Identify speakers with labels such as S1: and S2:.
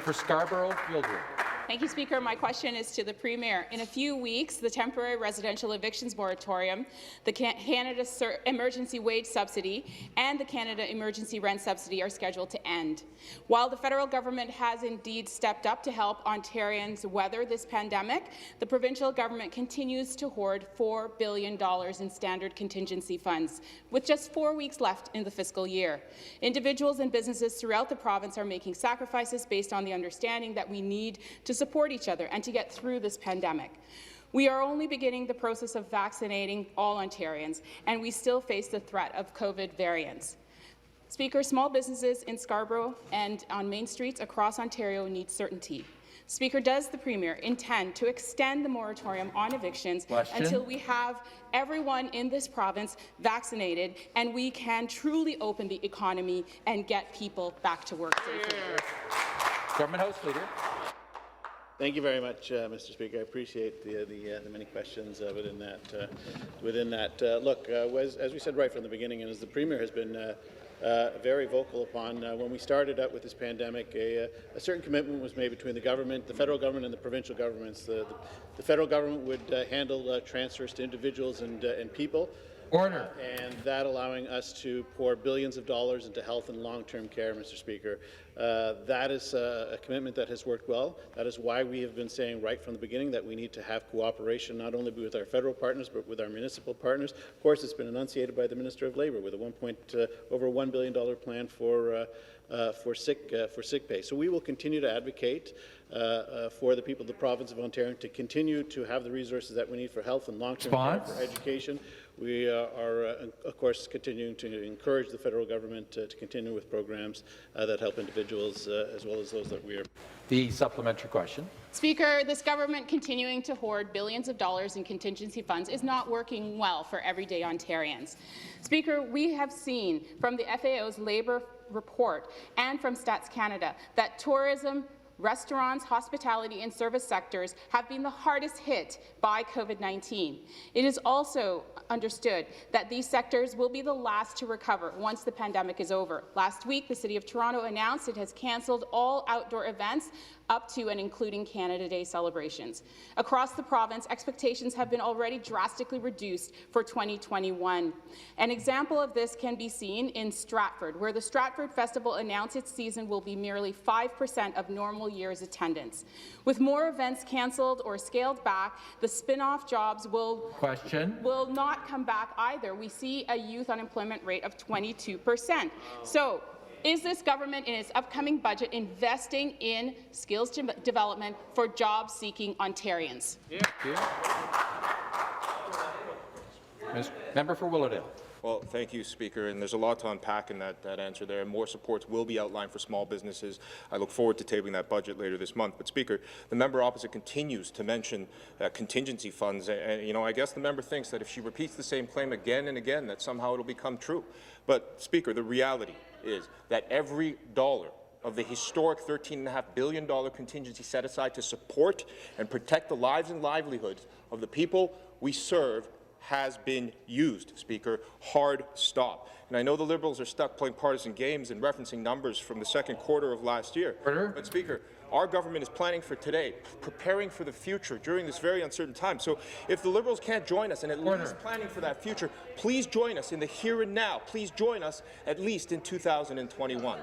S1: For Scarborough-Guildwood.
S2: Thank you, Speaker. My question is to the Premier. In a few weeks, the temporary residential evictions moratorium, the Canada Emergency Wage Subsidy, and the Canada Emergency Rent Subsidy are scheduled to end. While the federal government has indeed stepped up to help Ontarians weather this pandemic, the provincial government continues to hoard $4 billion in standard contingency funds, with just 4 weeks left in the fiscal year. Individuals and businesses throughout the province are making sacrifices based on the understanding that we need to support each other and to get through this pandemic. We are only beginning the process of vaccinating all Ontarians, and we still face the threat of COVID variants. Speaker, small businesses in Scarborough and on main streets across Ontario need certainty. Speaker, does the Premier intend to extend the moratorium on evictions until we have everyone in this province vaccinated and we can truly open the economy and get people back to work safely?
S1: Government House Leader.
S3: Thank you very much, Mr. Speaker. I appreciate the many questions within that. Look, as we said right from the beginning, and as the Premier has been very vocal upon, when we started out with this pandemic, a certain commitment was made between the government, the federal government, and the provincial governments. The federal government would handle transfers to individuals and people.
S1: Order.
S3: And that allowing us to pour billions of dollars into health and long-term care, Mr. Speaker. That is a commitment that has worked well. That is why we have been saying right from the beginning that we need to have cooperation not only with our federal partners but with our municipal partners. Of course, it's been enunciated by the Minister of Labour with a over $1 billion plan for sick pay. So we will continue to advocate for the people of the province of Ontario to continue to have the resources that we need for health and long-term care, for education. We are, of course, continuing to encourage the federal government to continue with programs that help individuals as well as those that we are.
S1: The supplementary question.
S2: Speaker, this government continuing to hoard billions of dollars in contingency funds is not working well for everyday Ontarians. Speaker, we have seen from the FAO's labour report and from Stats Canada that tourism, restaurants, hospitality and service sectors have been the hardest hit by COVID-19. It is also understood that these sectors will be the last to recover once the pandemic is over. Last week, the City of Toronto announced it has cancelled all outdoor events up to and including Canada Day celebrations. Across the province, expectations have been already drastically reduced for 2021. An example of this can be seen in Stratford, where the Stratford Festival announced its season will be merely 5% of normal year's attendance. With more events cancelled or scaled back, the spin-off jobs will not come back either. We see a youth unemployment rate of 22%. So, is this government in its upcoming budget investing in skills development for job-seeking Ontarians?
S1: Member for Willowdale.
S4: Well, thank you, Speaker, and there's a lot to unpack in that answer there. More supports will be outlined for small businesses. I look forward to tabling that budget later this month. But, Speaker, the member opposite continues to mention contingency funds, and I guess the member thinks that if she repeats the same claim again and again, that somehow it'll become true. But, Speaker, the reality is that every dollar of the historic $13.5 billion contingency set aside to support and protect the lives and livelihoods of the people we serve has been used, Speaker. Hard stop. And I know the Liberals are stuck playing partisan games and referencing numbers from the second quarter of last year. But, Speaker, our government is planning for today, preparing for the future during this very uncertain time. So if the Liberals can't join us in at least planning for that future, please join us in the here and now. Please join us at least in 2021.